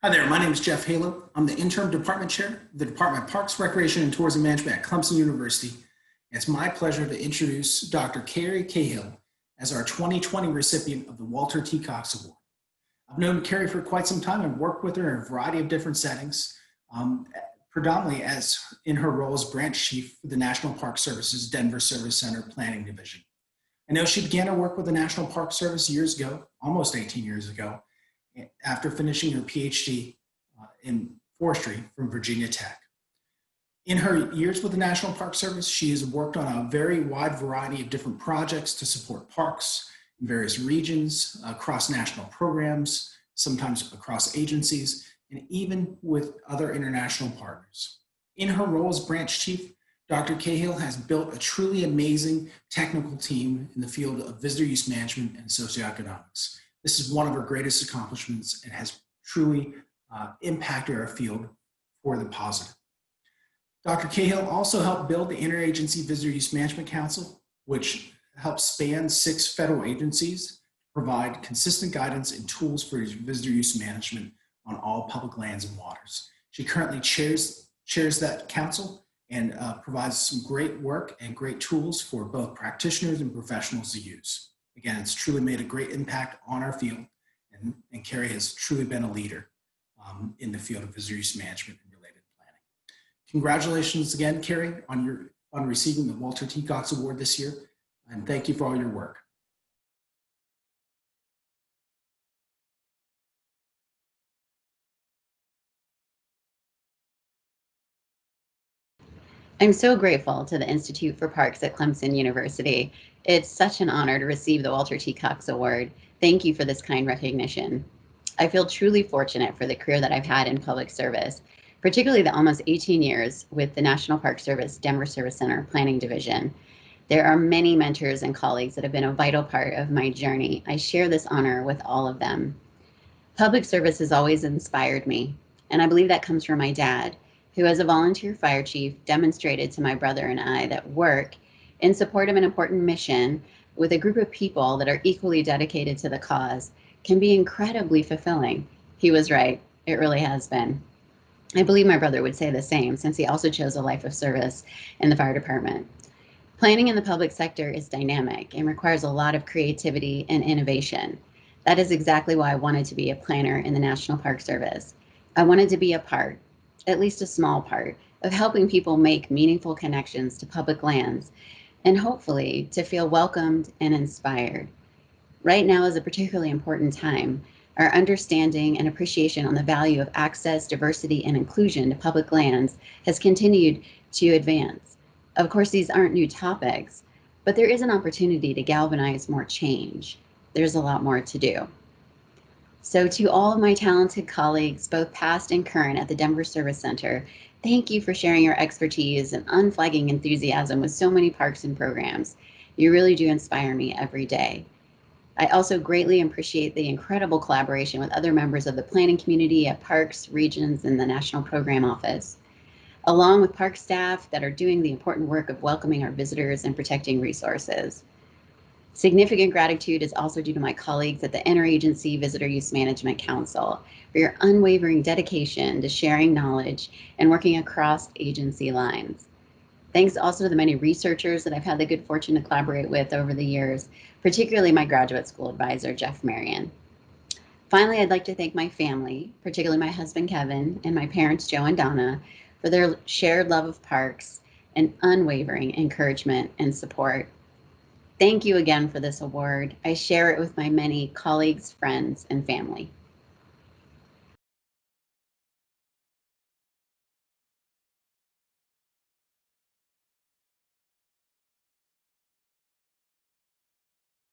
Hi there, my name is Jeff Hallo. I'm the interim department chair of the Department of Parks, Recreation, and Tourism Management at Clemson University. It's my pleasure to introduce Dr. Kerri Cahill as our 2020 recipient of the Walter T. Cox Award. I've known Kerri for quite some time and worked with her in a variety of different settings, predominantly as in her role as branch chief for the National Park Service's Denver Service Center Planning Division. I know she began her work with the National Park Service years ago, almost 18 years ago, after finishing her Ph.D. In forestry from Virginia Tech. In her years with the National Park Service, she has worked on a very wide variety of different projects to support parks in various regions, across national programs, sometimes across agencies, and even with other international partners. In her role as branch chief, Dr. Cahill has built a truly amazing technical team in the field of visitor use management and socioeconomics. This is one of her greatest accomplishments and has truly impacted our field for the positive. Dr. Cahill also helped build the Interagency Visitor Use Management Council, which helps span 6 federal agencies to provide consistent guidance and tools for visitor use management on all public lands and waters. She currently chairs that council and provides some great work and great tools for both practitioners and professionals to use. Again, it's truly made a great impact on our field, and Kerri has truly been a leader in the field of visitor use management and related planning. Congratulations again, Kerri, on receiving the Walter T. Cox Award this year, and thank you for all your work. I'm so grateful to the Institute for Parks at Clemson University. It's such an honor to receive the Walter T. Cox Award. Thank you for this kind recognition. I feel truly fortunate for the career that I've had in public service, particularly the almost 18 years with the National Park Service Denver Service Center Planning Division. There are many mentors and colleagues that have been a vital part of my journey. I share this honor with all of them. Public service has always inspired me, and I believe that comes from my dad, who as a volunteer fire chief demonstrated to my brother and I that work in support of an important mission with a group of people that are equally dedicated to the cause can be incredibly fulfilling. He was right, it really has been. I believe my brother would say the same, since he also chose a life of service in the fire department. Planning in the public sector is dynamic and requires a lot of creativity and innovation. That is exactly why I wanted to be a planner in the National Park Service. I wanted to be a part, at least a small part, of helping people make meaningful connections to public lands and hopefully to feel welcomed and inspired. Right now is a particularly important time. Our understanding and appreciation on the value of access, diversity, and inclusion to public lands has continued to advance. Of course, these aren't new topics, but there is an opportunity to galvanize more change. There's a lot more to do. So to all of my talented colleagues, both past and current at the Denver Service Center, thank you for sharing your expertise and unflagging enthusiasm with so many parks and programs. You really do inspire me every day. I also greatly appreciate the incredible collaboration with other members of the planning community at parks, regions, and the National Program Office, along with park staff that are doing the important work of welcoming our visitors and protecting resources. Significant gratitude is also due to my colleagues at the Interagency Visitor Use Management Council for your unwavering dedication to sharing knowledge and working across agency lines. Thanks also to the many researchers that I've had the good fortune to collaborate with over the years, particularly my graduate school advisor, Jeff Marion. Finally, I'd like to thank my family, particularly my husband, Kevin, and my parents, Joe and Donna, for their shared love of parks and unwavering encouragement and support. Thank you again for this award. I share it with my many colleagues, friends, and family.